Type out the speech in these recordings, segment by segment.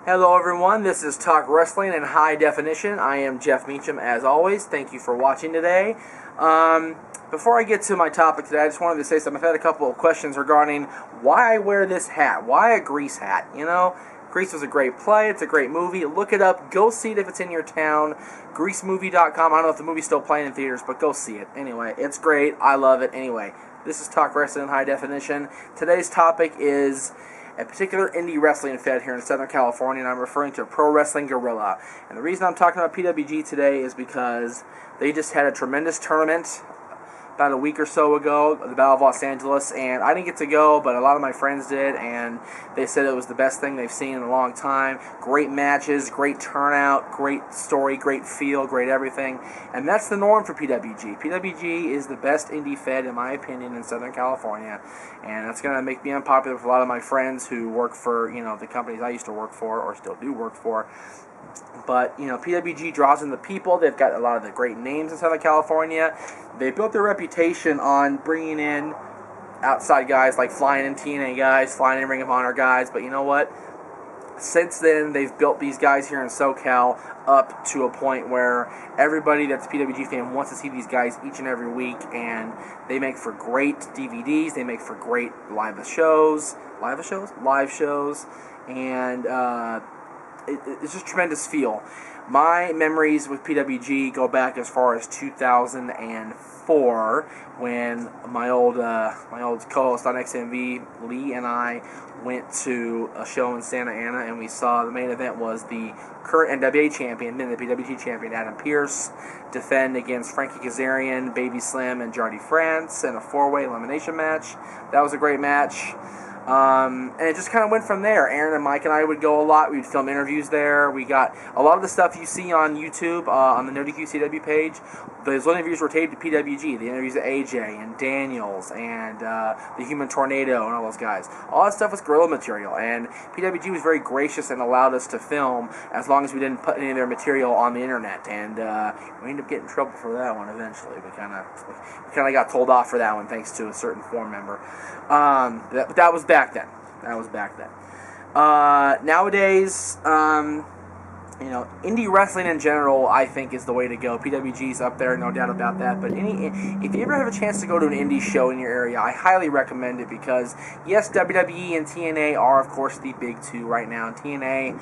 Hello everyone, this is Talk Wrestling in High Definition. I am Jeff Meacham as always. Thank you for watching today. Before I get to my topic today, I just wanted to say something. I've had a couple of questions regarding why I wear this hat. Why a Grease hat? You know, Grease was a great play. It's a great movie. Look it up. Go see it if it's in your town. GreaseMovie.com. I don't know if the movie's still playing in theaters, but go see it. Anyway, it's great. I love it. Anyway, this is Talk Wrestling in High Definition. Today's topic is a particular indie wrestling fed here in Southern California, and I'm referring to Pro Wrestling Guerrilla. And the reason I'm talking about PWG today is because they just had a tremendous tournament about a week or so ago, the Battle of Los Angeles, and I didn't get to go, but a lot of my friends did, and they said it was the best thing they've seen in a long time. Great matches, great turnout, great story, great feel, great everything, and that's the norm for PWG. PWG is the best indie fed, in my opinion, in Southern California, and that's going to make me unpopular with a lot of my friends who work for, the companies I used to work for, or still do work for. But, PWG draws in the people. They've got a lot of the great names in Southern California. They built their reputation on bringing in outside guys, like flying in TNA guys, flying in Ring of Honor guys. But you know what? Since then, they've built these guys here in SoCal up to a point where everybody that's a PWG fan wants to see these guys each and every week. And they make for great DVDs. They make for great live shows. And it's just tremendous feel. My memories with PWG go back as far as 2004, when my old co-host on XMV, Lee, and I went to a show in Santa Ana, and we saw the main event was the current NWA champion, then the PWG champion, Adam Pearce, defend against Frankie Kazarian, Baby Slim, and Jardy France in a four-way elimination match. That was a great match. And it just kind of went from there. Aaron and Mike and I would go a lot. We would film interviews there. We got a lot of the stuff you see on YouTube, on the NoDQCW page. Those interviews were taped to PWG. The interviews of AJ and Daniels and the Human Tornado and all those guys. All that stuff was guerrilla material. And PWG was very gracious and allowed us to film as long as we didn't put any of their material on the internet. And we ended up getting in trouble for that one eventually. We kind of got told off for that one thanks to a certain forum member. But that was back then. Nowadays, indie wrestling in general, I think, is the way to go. PWG's up there, no doubt about that. But if you ever have a chance to go to an indie show in your area, I highly recommend it because, yes, WWE and TNA are, of course, the big two right now. And TNA,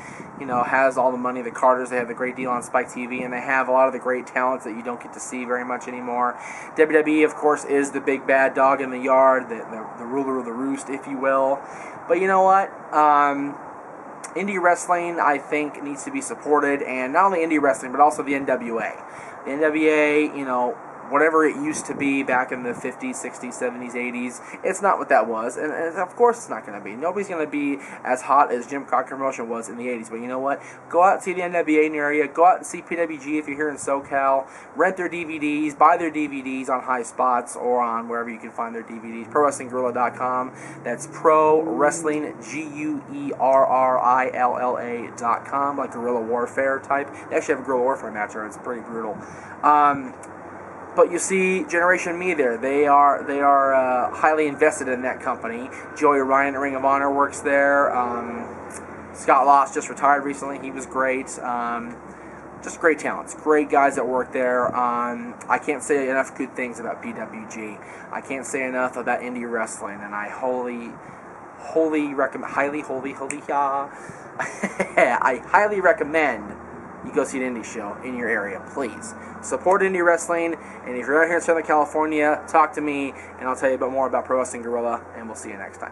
has all the money. The Carters, they have the great deal on Spike TV, and they have a lot of the great talents that you don't get to see very much anymore. WWE, of course, is the big bad dog in the yard, the ruler of the roost, if you will. But you know what? Indie wrestling, I think, needs to be supported, and not only indie wrestling, but also the NWA. The NWA, whatever it used to be back in the 50s, 60s, 70s, 80s, it's not what that was, and of course it's not going to be. Nobody's going to be as hot as Jim Crockett Promotion was in the 80s, but you know what? Go out and see the NWA in your area. Go out and see PWG if you're here in SoCal. Rent their DVDs, buy their DVDs on High Spots or on wherever you can find their DVDs. ProWrestlingGuerrilla.com. That's Pro Wrestling, GUERRILLA.com, like guerrilla warfare type. They actually have a guerrilla warfare match there. It's pretty brutal. But you see Generation Me there. They are highly invested in that company. Joey Ryan at Ring of Honor works there. Scott Lost just retired recently. He was great. Just great talents. Great guys that work there. I can't say enough good things about PWG. I can't say enough about indie wrestling. And I I highly recommend you go see an indie show in your area, please. Support indie wrestling, and if you're out here in Southern California, talk to me, and I'll tell you a bit more about Pro Wrestling Guerrilla, and we'll see you next time.